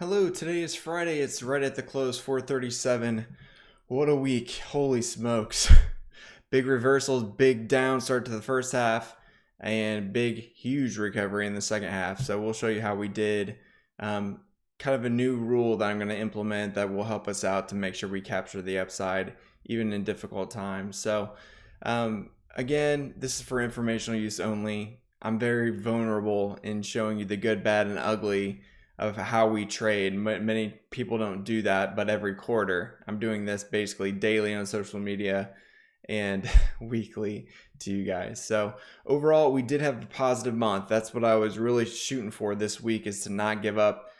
Hello, today is Friday. It's right at the close, 4:37. What a week. Holy smokes. Big reversals, big down start to the first half, and big, huge recovery in the second half. So we'll show you how we did. Kind of a new rule that I'm going to implement that will help us out to make sure we capture the upside even in difficult times. So again, this is for informational use only. I'm very vulnerable in showing you the good, bad, and ugly of how we trade. Many people don't do that, but every quarter I'm doing this basically daily on social media and weekly to you guys. So overall, we did have a positive month. That's what I was really shooting for this week, is to not give up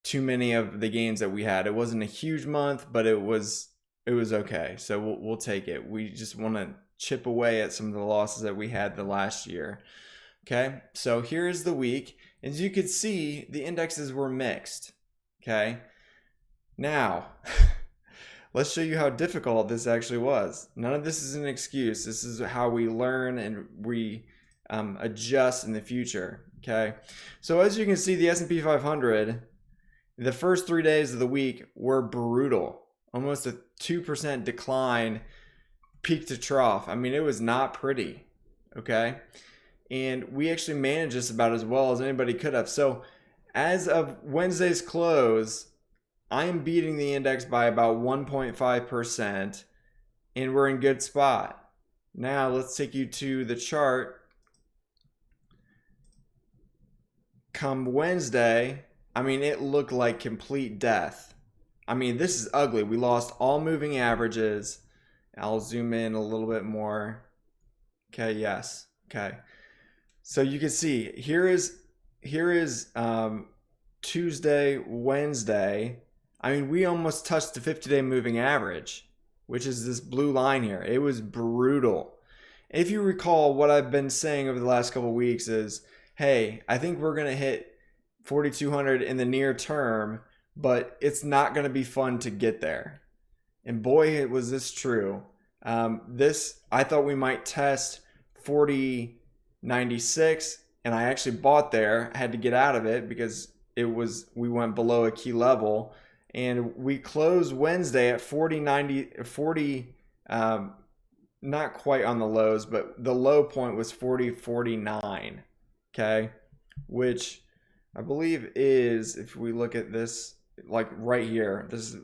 too many of the gains that we had. It wasn't a huge month, but it was okay. So we'll take it. We just want to chip away at some of the losses that we had the last year. Okay, so here's the week. As you can see, the indexes were mixed. Okay, now let's show you how difficult this actually was. None of this is an excuse. This is how we learn and we adjust in the future. Okay, so as you can see, the S&P 500, the first 3 days of the week were brutal. Almost a 2% decline, peak to trough. I mean, it was not pretty. Okay. And we actually managed this about as well as anybody could have. So as of Wednesday's close, I am beating the index by about 1.5%, and we're in good spot. Now let's take you to the chart. Come Wednesday, I mean, it looked like complete death. I mean, this is ugly. We lost all moving averages. I'll zoom in a little bit more. Okay, yes. Okay. So you can see here is Tuesday, Wednesday. I mean, we almost touched the 50-day moving average, which is this blue line here. It was brutal. If you recall, what I've been saying over the last couple of weeks is, hey, I think we're going to hit 4,200 in the near term, but it's not going to be fun to get there. And boy, was this true. I thought we might test 40.96, and I actually bought there. I had to get out of it because we went below a key level, and we closed Wednesday at 40, not quite on the lows, but the low point was 40.49. Okay, which I believe is, if we look at this, like right here, this is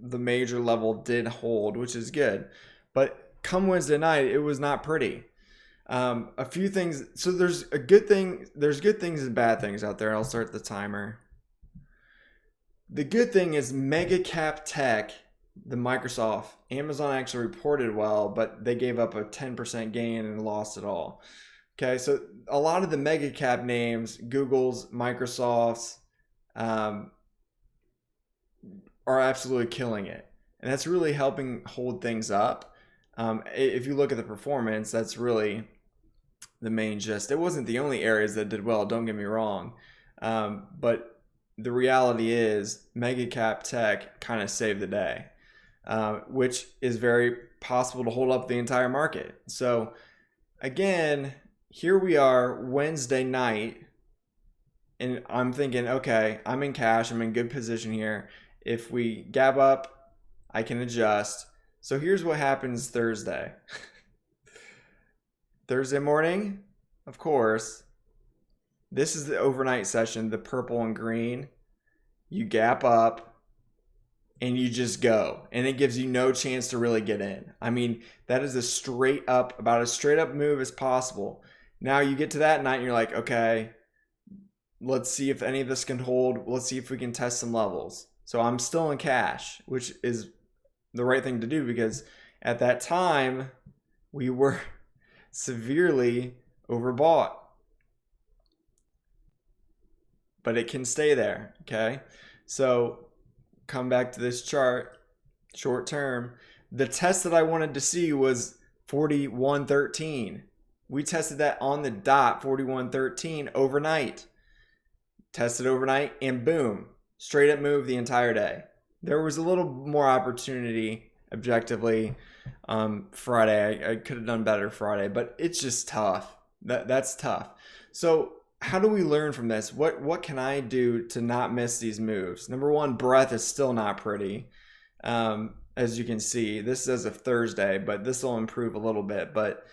the major level did hold, which is good. But come Wednesday night, it was not pretty. A few things. So there's good things and bad things out there. I'll start the timer. The good thing is mega cap tech, the Microsoft, Amazon actually reported well, but they gave up a 10% gain and lost it all. Okay, so a lot of the mega cap names, Google's, Microsoft's, are absolutely killing it, and that's really helping hold things up. If you look at the performance, that's really the main gist. It wasn't the only areas that did well, don't get me wrong, but the reality is mega cap tech kind of saved the day, which is very possible to hold up the entire market. So again, here we are Wednesday night, and I'm thinking, okay, I'm in cash, I'm in good position here. If we gap up, I can adjust. So here's what happens Thursday. Thursday morning, of course, this is the overnight session, the purple and green. You gap up and you just go, and it gives you no chance to really get in. I mean, that is about as straight up move as possible. Now you get to that night and you're like, okay, let's see if any of this can hold. Let's see if we can test some levels. So I'm still in cash, which is the right thing to do, because at that time we were severely overbought. But it can stay there, okay? So come back to this chart, short term. The test that I wanted to see was 41.13. We tested that on the dot, 41.13 overnight. Tested overnight, and boom, straight up move the entire day. There was a little more opportunity objectively Friday. I could have done better Friday, but it's just tough. That's tough. So how do we learn from this? What can I do to not miss these moves? Number one, breadth is still not pretty. As you can see, this is as of Thursday, but this will improve a little bit. But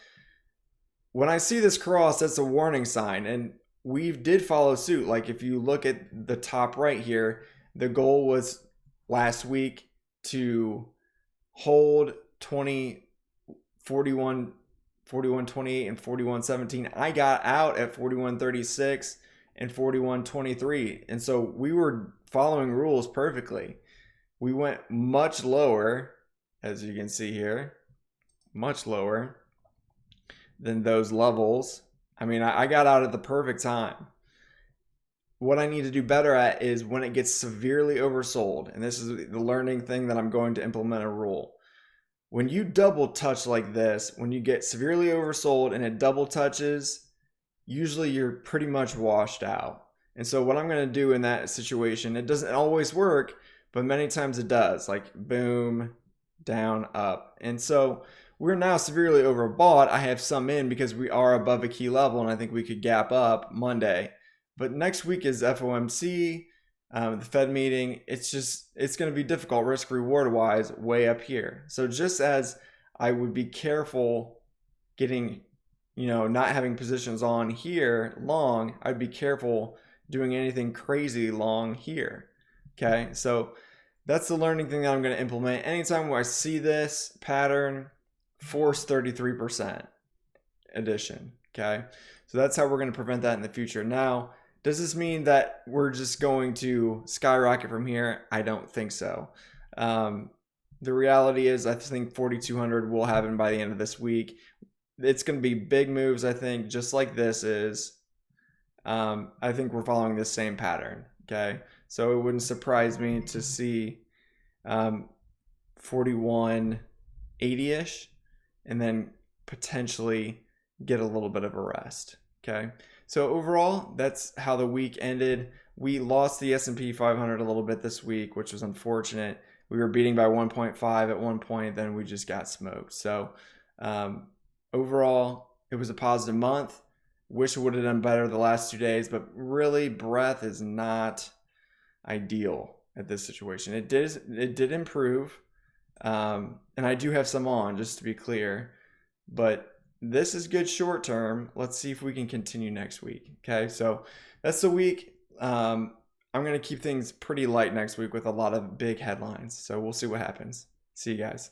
when I see this cross, that's a warning sign. And we did follow suit. Like if you look at the top right here, the goal was last week to hold 41, 41.28 and 41.17. I got out at 41.36 and 41.23. And so we were following rules perfectly. We went much lower, as you can see here, much lower than those levels. I mean, I got out at the perfect time. What I need to do better at is when it gets severely oversold, and this is the learning thing that I'm going to implement a rule. When you double touch like this, when you get severely oversold and it double touches, usually you're pretty much washed out. And so what I'm going to do in that situation, it doesn't always work, but many times it does, like boom, down, up. And so we're now severely overbought. I have some in because we are above a key level, and I think we could gap up Monday. But next week is FOMC, the Fed meeting. It's going to be difficult risk reward wise way up here. So just as I would be careful getting, not having positions on here long, I'd be careful doing anything crazy long here. Okay, so that's the learning thing that I'm going to implement. Anytime where I see this pattern, force 33% addition. Okay, so that's how we're going to prevent that in the future. Now, does this mean that we're just going to skyrocket from here? I don't think so. The reality is I think 4,200 will happen by the end of this week. It's going to be big moves, I think, just like this is. I think we're following the same pattern. Okay, so it wouldn't surprise me to see 41.80-ish and then potentially get a little bit of a rest. Okay, so overall, that's how the week ended. We lost the S&P 500 a little bit this week, which was unfortunate. We were beating by 1.5 at one point, then we just got smoked. So overall, it was a positive month. Wish it would have done better the last 2 days, but really, breadth is not ideal at this situation. It did improve, and I do have some on, just to be clear, but this is good short term. Let's see if we can continue next week. Okay, so that's the week. I'm going to keep things pretty light next week with a lot of big headlines, so we'll see what happens. See you guys.